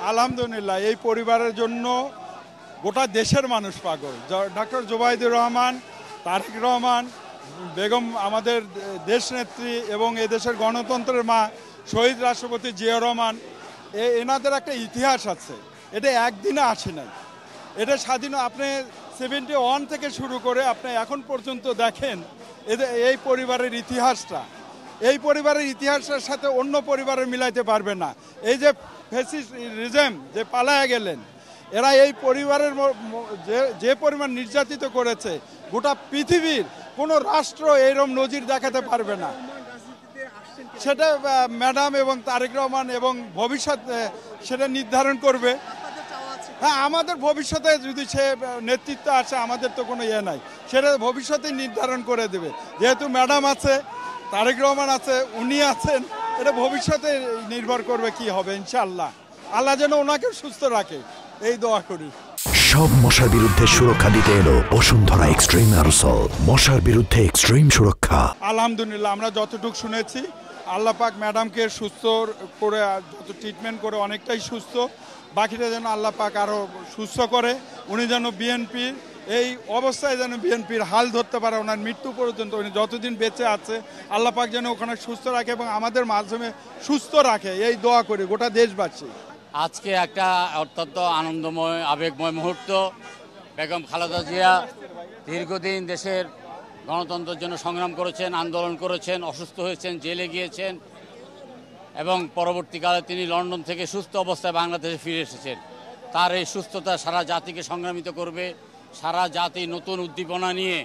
আলহামদুলিল্লাহ, এই পরিবারের জন্য গোটা দেশের মানুষ পাগল। ডক্টর জুবাইদুর রহমান, তারেক রহমান, বেগম আমাদের দেশনেত্রী এবং এদেশের গণতন্ত্রের মা শহীদ রাষ্ট্রপতি জিয়াউর রহমান, এনাদের একটা ইতিহাস আছে, এটা একদিনে আসে নাই। এটা স্বাধীন আপনি 71 থেকে শুরু করে আপনি এখন পর্যন্ত দেখেন এই পরিবারের ইতিহাসটা, এই পরিবারের ইতিহাসের সাথে অন্য পরিবারের মিলাইতে পারবে না। এই যে ফ্যাসিস্ট যে পালায়া গেলেন, এরা এই পরিবারের যে পরিমাণ নির্যাতিত করেছে, গোটা পৃথিবীর কোনো রাষ্ট্র এইরকম নজির দেখাতে পারবে না। সেটা ম্যাডাম এবং তারেক রহমান এবং ভবিষ্যৎ সেটা নির্ধারণ করবে। হ্যাঁ, আমাদের ভবিষ্যতে যদি সে নেতৃত্ব আসে, আমাদের তো কোনো ইয়ে নাই, সেটা ভবিষ্যতে নির্ধারণ করে দেবে। যেহেতু ম্যাডাম আছে, তারেক রহমান আছে, উনি আছেন, এটা ভবিষ্যতে নির্ভর করবে কি হবে। ইনশাআল্লাহ আল্লাহ যেন ওনাকে সুস্থ রাখে, এই দোয়া করি। সব মশার বিরুদ্ধে সুরক্ষা দিতে এলো বসুন্ধরা এক্সট্রিম অ্যারোসল, মশার বিরুদ্ধে এক্সট্রিম সুরক্ষা। আলহামদুলিল্লাহ, আমরা যতটুকু শুনেছি আল্লাহ পাক ম্যাডামকে সুস্থ করে, যত ট্রিটমেন্ট করে অনেকটাই সুস্থ, বাকিটা যেন আল্লাহ পাক আরও সুস্থ করে। উনি যেন বিএনপির এই অবস্থায় যেন বিএনপির হাল ধরতে পারে, ওনার মৃত্যু পর্যন্ত উনি যতদিন বেঁচে আছে আল্লাহ পাক যেন ওখানে সুস্থ রাখে এবং আমাদের মাধ্যমে সুস্থ রাখে, এই দোয়া করি গোটা দেশবাসী। আজকে একটা অত্যন্ত আনন্দময় আবেগময় মুহূর্ত। বেগম খালেদা জিয়া দীর্ঘদিন দেশের গণতন্ত্রের জন্য সংগ্রাম করেছেন, আন্দোলন করেছেন, অসুস্থ হয়েছেন, জেলে গিয়েছেন এবং পরবর্তীকালে তিনি লন্ডন থেকে সুস্থ অবস্থায় বাংলাদেশে ফিরে এসেছেন। তার এই সুস্থতা সারা জাতিকে সংগ্রামিত করবে, সারা জাতি নতুন উদ্দীপনা নিয়ে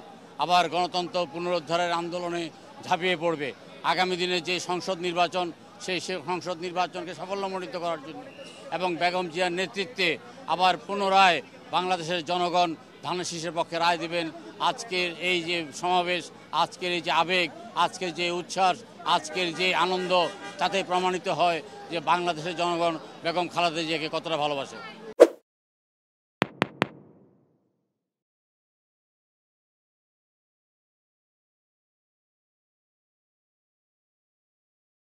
আবার গণতন্ত্র পুনরুদ্ধারের আন্দোলনে ঝাঁপিয়ে পড়বে। আগামী দিনে যে সংসদ নির্বাচন, সেই সংসদ নির্বাচনকে সাফল্যমণ্ডিত করার জন্য এবং বেগম জিয়ার নেতৃত্বে আবার পুনরায় বাংলাদেশের জনগণ ধানের শীষের পক্ষে রায় দেবেন। আজকের এই যে সমাবেশ, আজকের এই যে আবেগ, আজকের যে উচ্ছ্বাস, আজকের যে আনন্দ, তাতে প্রমাণিত হয় যে বাংলাদেশের জনগণ বেগম খালেদা জিয়াকে কতটা ভালোবাসে।